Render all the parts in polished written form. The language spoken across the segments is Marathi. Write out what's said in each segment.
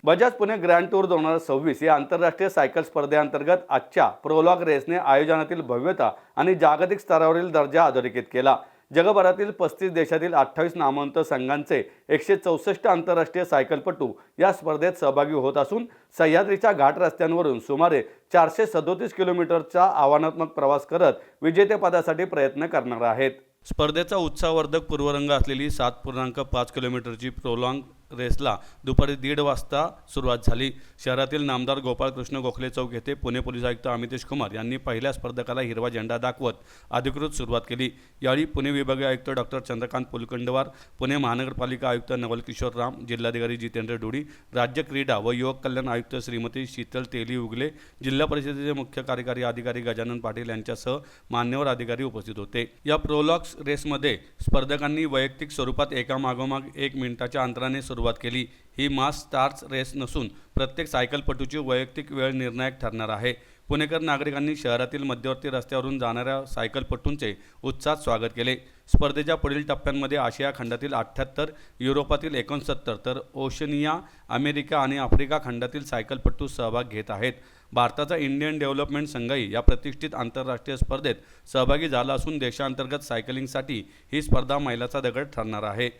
बजाज पुणे ग्रँड टूर 2026 या आंतरराष्ट्रीय सायकल स्पर्धेअंतर्गत आजच्या प्रोलॉग रेसने आयोजनातील भव्यता आणि जागतिक स्तरावरील दर्जा अधोरेखित केला। जगभरातील 35 देशातील 28 नामवंत संघांचे 164 आंतरराष्ट्रीय सायकलपटू या स्पर्धेत सहभागी होत असून सह्याद्रीच्या घाट रस्त्यांवरून सुमारे 437 किलोमीटरचा आव्हानात्मक प्रवास करत विजेतेपदासाठी प्रयत्न करणार आहेत। स्पर्धेचा उत्साहवर्धक पूर्वरंग असलेली 7.5 किलोमीटरची प्रोलॉंग रेसला दुपारी 1:30 वाजता सुरुवात झाली। शहरातील नामदार गोपाळकृष्ण गोखले चौक येथे पुणे पोलीस आयुक्त अमितेश कुमार यांनी पहिल्या स्पर्धकाला हिरवा झेंडा दाखवत अधिकृत सुरुवात केली। यावेळी पुणे विभागीय आयुक्त डॉक्टर चंद्रकांत पुलकंडवार, पुणे महानगरपालिका आयुक्त नवल किशोर राम, जिल्हाधिकारी जितेंद्र डोडी, राज्य क्रीडा व युवक कल्याण आयुक्त श्रीमती शीतल तेली उगले, जिल्हा परिषदेचे मुख्य कार्यकारी अधिकारी गजानन पाटील यांच्यासह मान्यवर अधिकारी उपस्थित होते। या प्रोलॉग रेसमध्ये स्पर्धकांनी वैयक्तिक स्वरूपात एकामागोमाग 1 मिनिटाच्या अंतराने सुरुवात केली। ही मास स्टार्स रेस नसून प्रत्येक सायकलपटूची वैयक्तिक वेळ निर्णायक ठरणार आहे। पुणेकर नागरिकांनी शहरातील मध्यवर्ती रस्त्यावरून जाणाऱ्या सायकलपटूंचे उत्साहात स्वागत केले। स्पर्धेच्या पुढील टप्प्यांमध्ये आशिया खंडातील 78, युरोपातील 69 तर ओशनिया, अमेरिका आणि आफ्रिका खंडातील सायकलपटू सहभाग घेत आहेत। भारताचा इंडियन डेव्हलपमेंट संघही या प्रतिष्ठित आंतरराष्ट्रीय स्पर्धेत सहभागी झाला असून देशांतर्गत सायकलिंगसाठी ही स्पर्धा मैलाचा दगड ठरणार आहे।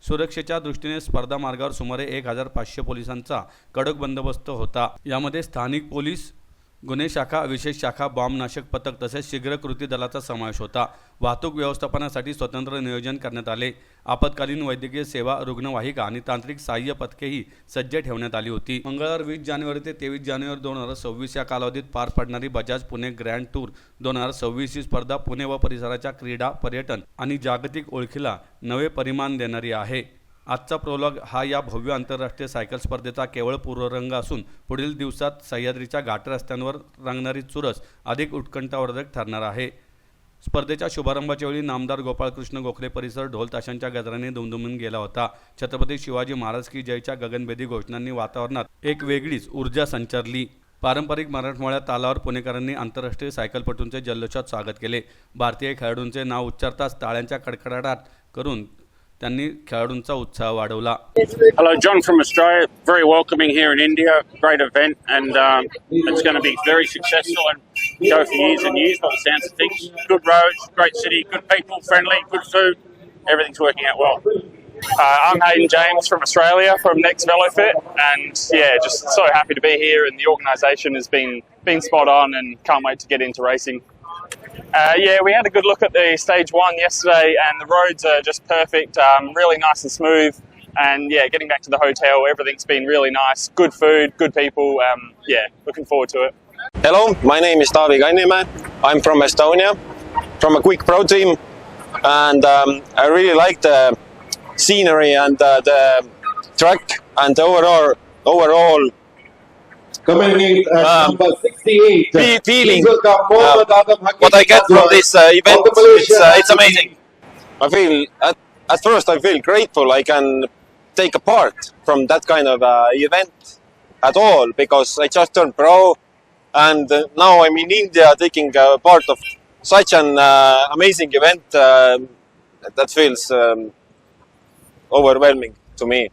सुरक्षेच्या दृष्टीने स्पर्धा मार्गावर सुमारे 1500 पोलिसांचा कडक बंदोबस्त होता। यामध्ये स्थानिक पोलीस, गुन्हे शाखा, विशेष शाखा, बॉम्बनाशक पथक तसेच शीघ्र कृती दलाचा समावेश होता। वाहतूक व्यवस्थापनासाठी स्वतंत्र नियोजन करण्यात आले। आपत्कालीन वैद्यकीय सेवा, रुग्णवाहिका आणि तांत्रिक सहाय्य पथकेही सज्ज ठेवण्यात आली होती। मंगळवार 20 जानेवारी ते 23 जानेवारी 2026 या कालावधीत पार पडणारी बजाज पुणे ग्रँड टूर 2026 ही स्पर्धा पुणे व परिसराच्या क्रीडा, पर्यटन आणि जागतिक ओळखीला नवे परिमाण देणारी आहे। आजचा प्रोलॉग हा या भव्य आंतरराष्ट्रीय सायकल स्पर्धेचा केवळ पूर्वरंग असून पुढील दिवसात सह्याद्रीच्या घाट रस्त्यांवर रंगणारी चुरस अधिक उत्कंठावर्धक ठरणार आहे। स्पर्धेच्या शुभारंभाच्या वेळी नामदार गोपाळकृष्ण गोखले परिसर ढोल ताशांच्या गजराने दुमदुमून गेला होता। छत्रपती शिवाजी महाराज की जयच्या गगनभेदी घोषणांनी वातावरणात एक वेगळीच ऊर्जा संचारली। पारंपरिक मराठमोळ्या तालावर पुणेकरांनी आंतरराष्ट्रीय सायकलपटूंचे जल्लोषात स्वागत केले। भारतीय खेळाडूंचे नाव उच्चारताच टाळ्यांच्या कडकडाटात करून त्यांनी खेळाडूंचा उत्साह वाढवला। Hello, John from Australia. Very welcoming here in India. Great event, and it's going to be very successful and go for years and years by the sounds of things. Good roads, great city, good people, friendly, good food. Everything's working out well. I'm Hayden James from Australia, from Next VeloFit, and yeah, just so happy to be here. And the organisation has been spot on, and can't wait to get into racing. Yeah, we had a good look at the stage 1 yesterday, and the roads are just perfect, really nice and smooth. And yeah, getting back to the hotel, everything's been really nice. Good food, good people. Yeah, looking forward to it. Hello, my name is Taavi Kannimäe. I'm from Estonia, from a Quick Pro team, and I really like the scenery and the track and the overall coming in number 68. feeling. What I get from this event, it's amazing. I feel at first I feel grateful I can take a part from that kind of event at all, because I just turned pro, and now I'm in India taking part of such an amazing event. That feels overwhelming to me.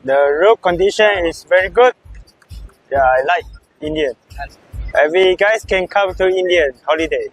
The road condition is very good. Yeah, I like India. Every guys can come to India holiday.